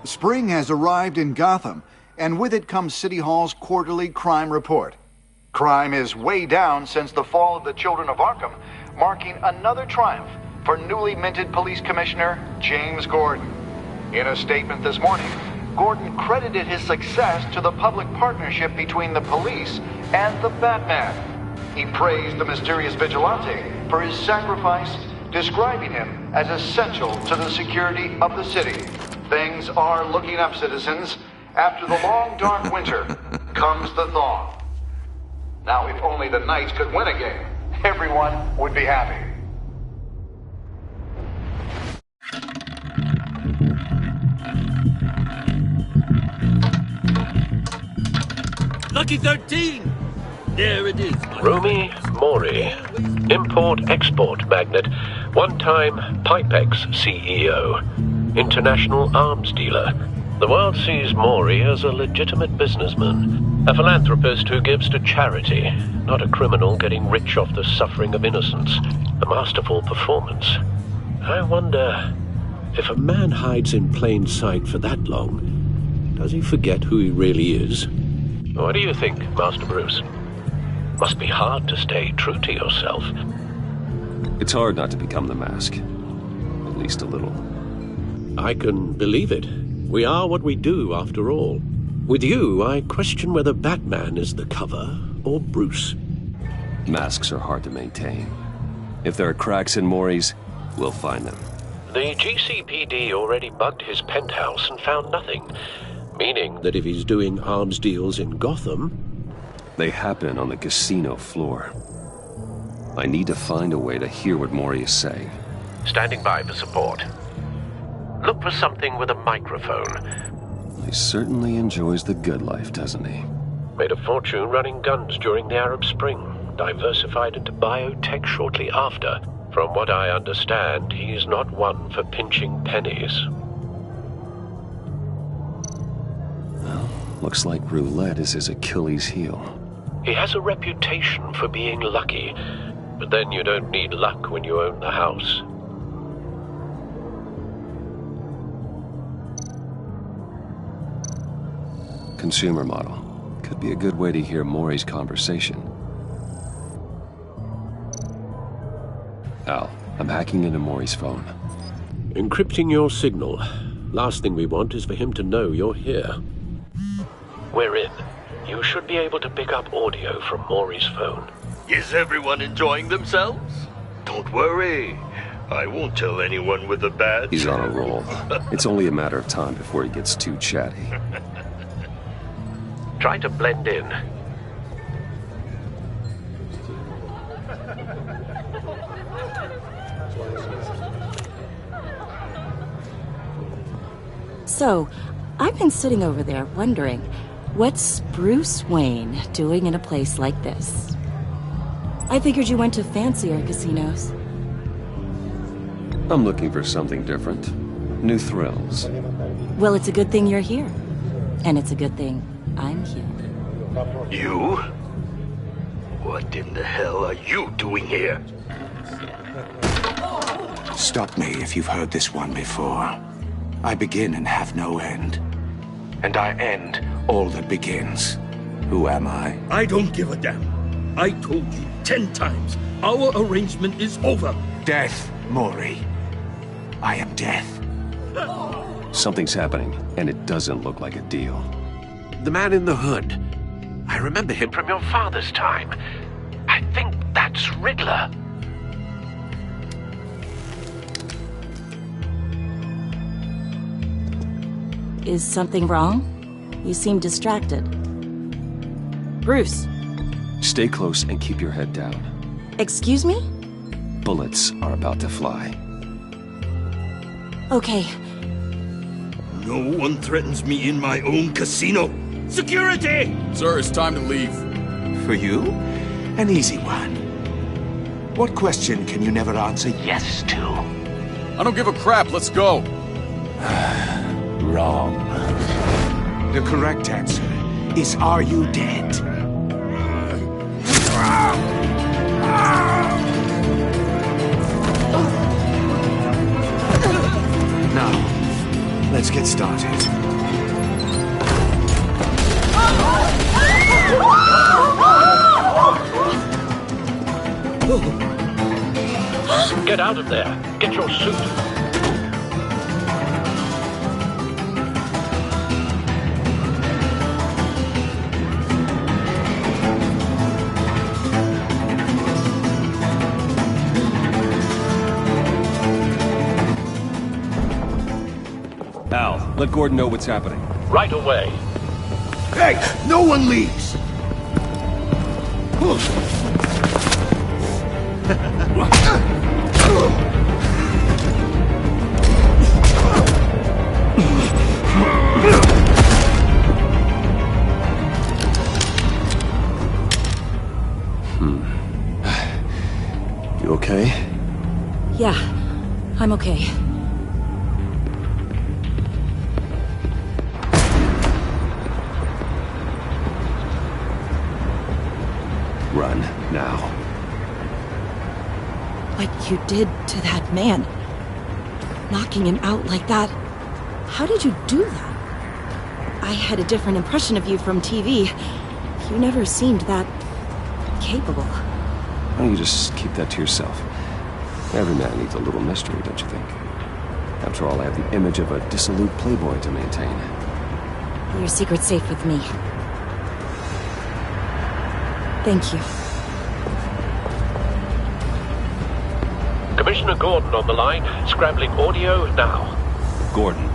Spring has arrived in Gotham, and with it comes City Hall's quarterly crime report. Crime is way down since the fall of the Children of Arkham, marking another triumph for newly minted Police Commissioner James Gordon. In a statement this morning, Gordon credited his success to the public partnership between the police and the Batman. He praised the mysterious vigilante for his sacrifice, describing him as essential to the security of the city. Things are looking up, citizens. After the long, dark winter comes the thaw. Now, if only the Knights could win a game, everyone would be happy. Lucky 13! There it is. Rumi Mori, import-export magnate, one-time Pipex CEO, international arms dealer. The world sees Mori as a legitimate businessman, a philanthropist who gives to charity, not a criminal getting rich off the suffering of innocence. A masterful performance. I wonder, if a man hides in plain sight for that long, does he forget who he really is? What do you think, Master Bruce? Must be hard to stay true to yourself. It's hard not to become the mask. At least a little. I can believe it. We are what we do, after all. With you, I question whether Batman is the cover or Bruce. Masks are hard to maintain. If there are cracks in Mori's, we'll find them. The GCPD already bugged his penthouse and found nothing. Meaning that if he's doing arms deals in Gotham... They happen on the casino floor. I need to find a way to hear what Mori is saying. Standing by for support. Look for something with a microphone. He certainly enjoys the good life, doesn't he? Made a fortune running guns during the Arab Spring. Diversified into biotech shortly after. From what I understand, he's not one for pinching pennies. Well, looks like roulette is his Achilles heel. He has a reputation for being lucky, but then you don't need luck when you own the house. Consumer model. Could be a good way to hear Mori's conversation. Al, I'm hacking into Mori's phone. Encrypting your signal. Last thing we want is for him to know you're here. We're in. You should be able to pick up audio from Mori's phone. Is everyone enjoying themselves? Don't worry. I won't tell anyone with a badge. He's on a roll. It's only a matter of time before he gets too chatty. Try to blend in. So, I've been sitting over there wondering, what's Bruce Wayne doing in a place like this? I figured you went to fancier casinos. I'm looking for something different. New thrills. Well, it's a good thing you're here. And it's a good thing I'm here. You? What in the hell are you doing here? Stop me if you've heard this one before. I begin and have no end. And I end all that begins. Who am I? I don't give a damn. I told you 10 times. Our arrangement is over. Death, Mori. I am death. Something's happening, and it doesn't look like a deal. The man in the hood. I remember him from your father's time. I think that's Riddler. Is something wrong? You seem distracted. Bruce. Stay close and keep your head down. Excuse me? Bullets are about to fly. Okay. No one threatens me in my own casino. Security! Sir, it's time to leave. For you? An easy one. What question can you never answer yes to? I don't give a crap, let's go. Wrong. The correct answer is, are you dead? Now, let's Let's get started. Get out of there. Get your suit. Al, let Gordon know what's happening. Right away. Hey, no one leaves! You okay? Yeah, I'm okay. Run, now. What you did to that man. Knocking him out like that. How did you do that? I had a different impression of you from TV. You never seemed that capable. Why don't you just keep that to yourself? Every man needs a little mystery, don't you think? After all, I have the image of a dissolute playboy to maintain. Your secret's safe with me. Thank you. Commissioner Gordon on the line. Scrambling audio now. Gordon.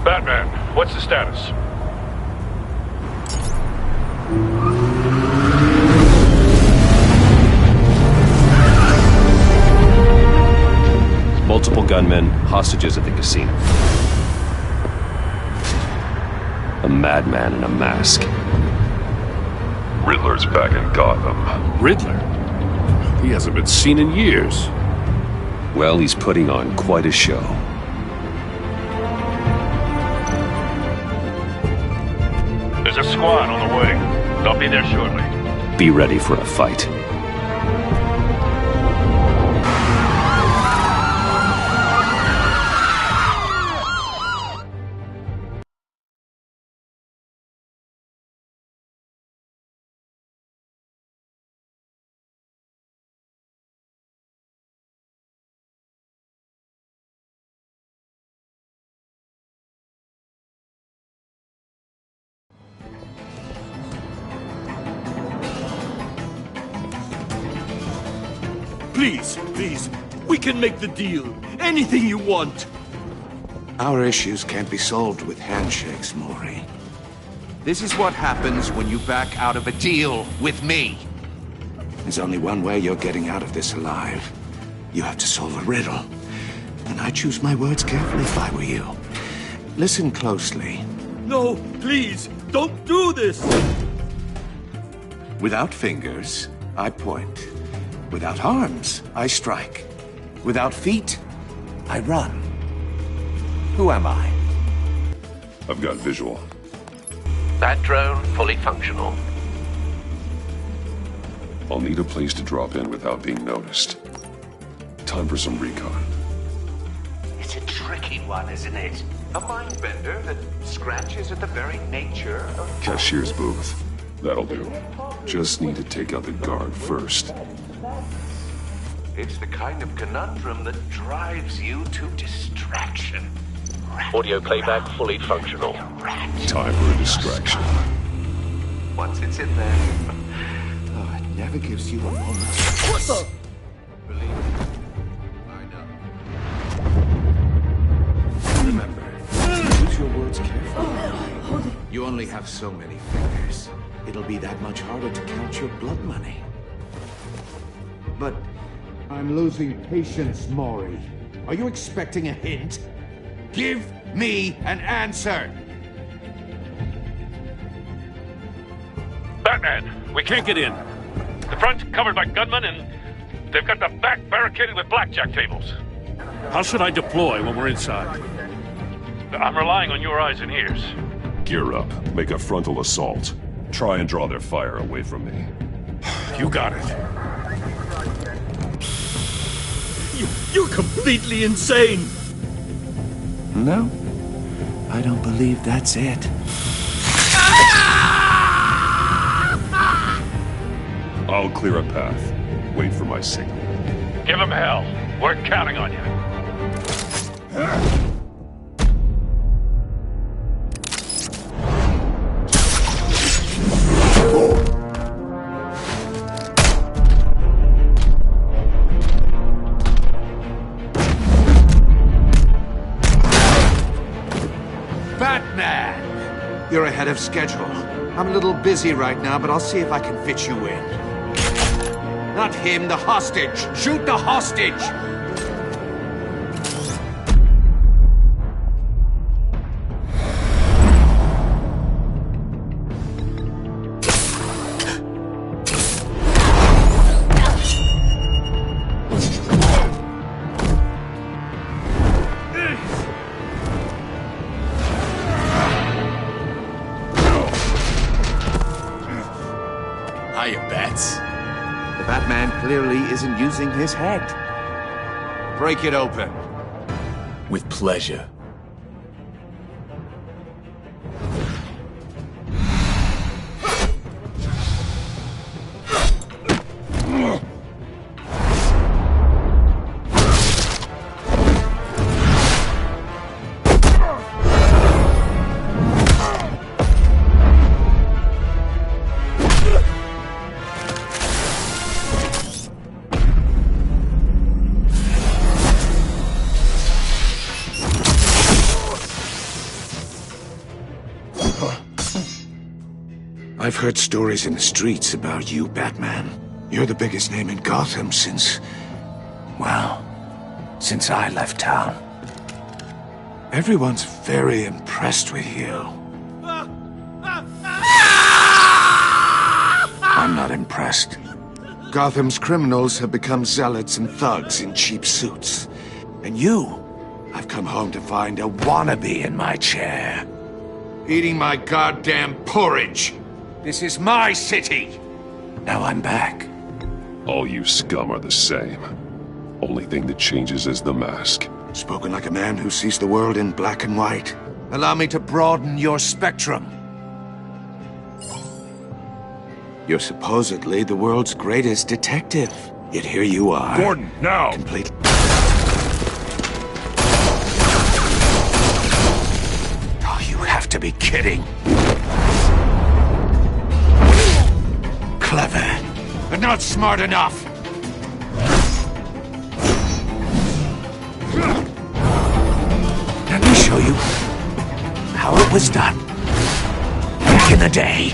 Batman, what's the status? Multiple gunmen, hostages at the casino. A madman in a mask. Riddler's back in Gotham. Riddler? He hasn't been seen in years. Well, he's putting on quite a show. There's a squad on the way. They'll be there shortly. Be ready for a fight. Please, we can make the deal. Anything you want. Our issues can't be solved with handshakes, Maury. This is what happens when you back out of a deal with me. There's only one way you're getting out of this alive. You have to solve a riddle. And I choose my words carefully if I were you. Listen closely. No, please, don't do this. Without fingers, I point. Without arms, I strike. Without feet, I run. Who am I? I've got visual. That drone fully functional. I'll need a place to drop in without being noticed. Time for some recon. It's a tricky one, isn't it? A mind bender that scratches at the very nature of... Cashier's booth. That'll do. Just need to take out the guard first. It's the kind of conundrum that drives you to distraction. Audio playback fully functional. Time for a distraction. Once it's in there, oh, it never gives you a moment's What the? Believe me, I know. Remember, use your words carefully. You only have so many fingers. It'll be that much harder to count your blood money. But I'm losing patience, Maury. Are you expecting a hint? Give me an answer! Batman, we can't get in. The front's covered by gunmen, and they've got the back barricaded with blackjack tables. How should I deploy when we're inside? I'm relying on your eyes and ears. Gear up. Make a frontal assault. Try and draw their fire away from me. You got it. You're completely insane. no, I don't believe that's it. I'll clear a path. Wait for my signal. Give him hell. We're counting on you. Batman! You're ahead of schedule. I'm a little busy right now, but I'll see if I can fit you in. Not him, the hostage! Shoot the hostage! Hiya, Bats. The Batman clearly isn't using his head. Break it open. With pleasure. I've heard stories in the streets about you, Batman. You're the biggest name in Gotham since... well, since I left town. Everyone's very impressed with you. I'm not impressed. Gotham's criminals have become zealots and thugs in cheap suits. And you, I've come home to find a wannabe in my chair. Eating my goddamn porridge. This is my city! Now I'm back. All you scum are the same. Only thing that changes is the mask. Spoken like a man who sees the world in black and white. Allow me to broaden your spectrum. You're supposedly the world's greatest detective. Yet here you are. Gordon, now! Complete. Oh, you have to be kidding. Clever, but not smart enough. Let me show you how it was done back in the day.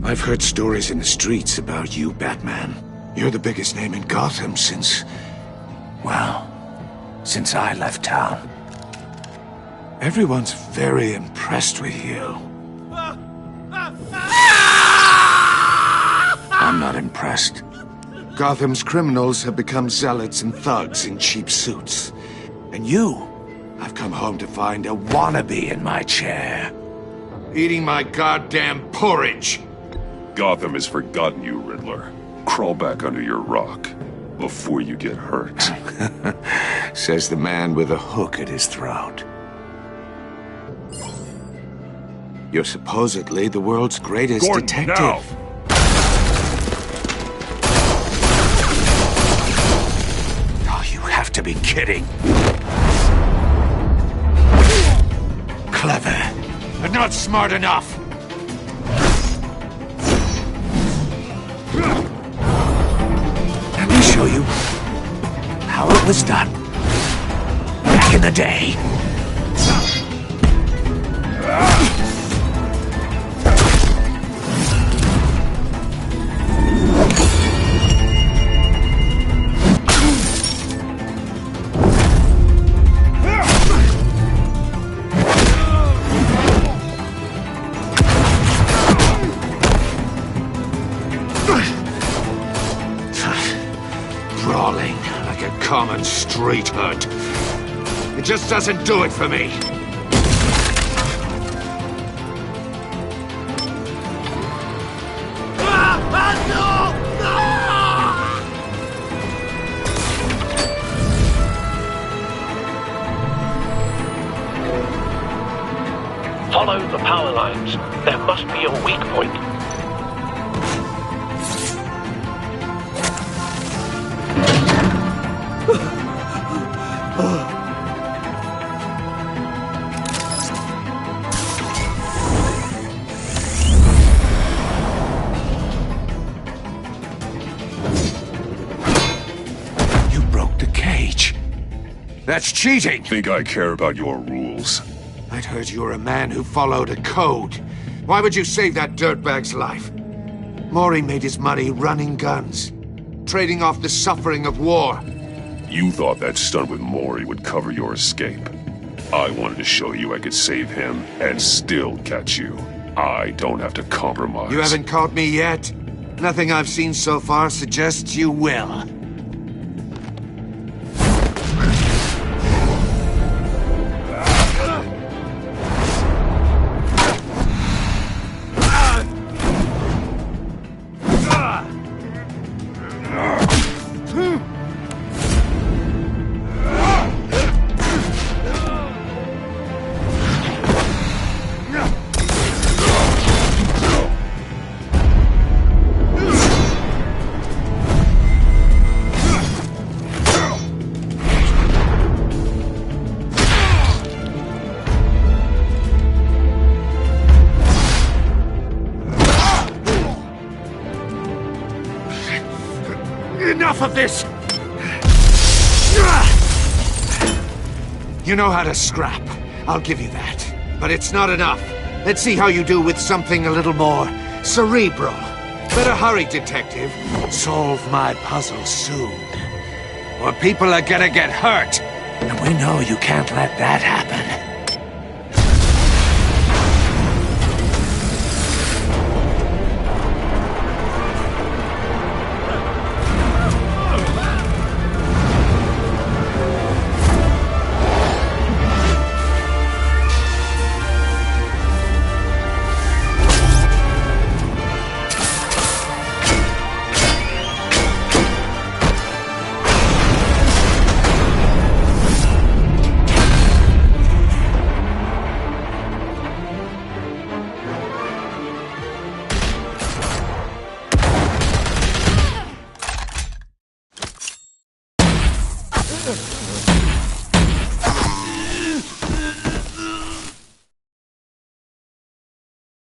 I've heard stories in the streets about you, Batman. You're the biggest name in Gotham since... well, since I left town. Everyone's very impressed with you. I'm not impressed. Gotham's criminals have become zealots and thugs in cheap suits. And you, I've come home to find a wannabe in my chair. Eating my goddamn porridge. Gotham has forgotten you, Riddler. Crawl back under your rock before you get hurt. Says the man with a hook at his throat. You're supposedly the world's greatest Gordon, detective. now. Oh, you have to be kidding. Clever, but not smart enough. Let me show you how it was done back in the day. common street hood. It just doesn't do it for me. Follow the power lines. There must be a weak point. You broke the cage. That's cheating! Think I care about your rules? I'd heard you were a man who followed a code. Why would you save that dirtbag's life? Maury made his money running guns, trading off the suffering of war. You thought that stunt with Maury would cover your escape. I wanted to show you I could save him and still catch you. I don't have to compromise. You haven't caught me yet. Nothing I've seen so far suggests you will. Enough of this! You know how to scrap. I'll give you that. But it's not enough. Let's see how you do with something a little more cerebral. Better hurry, detective. Solve my puzzle soon. Or people are gonna get hurt. And we know you can't let that happen.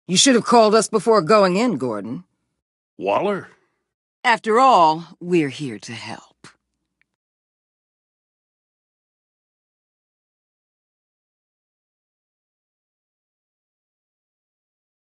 You should have called us before going in, Gordon. Waller? After all, we're here to help.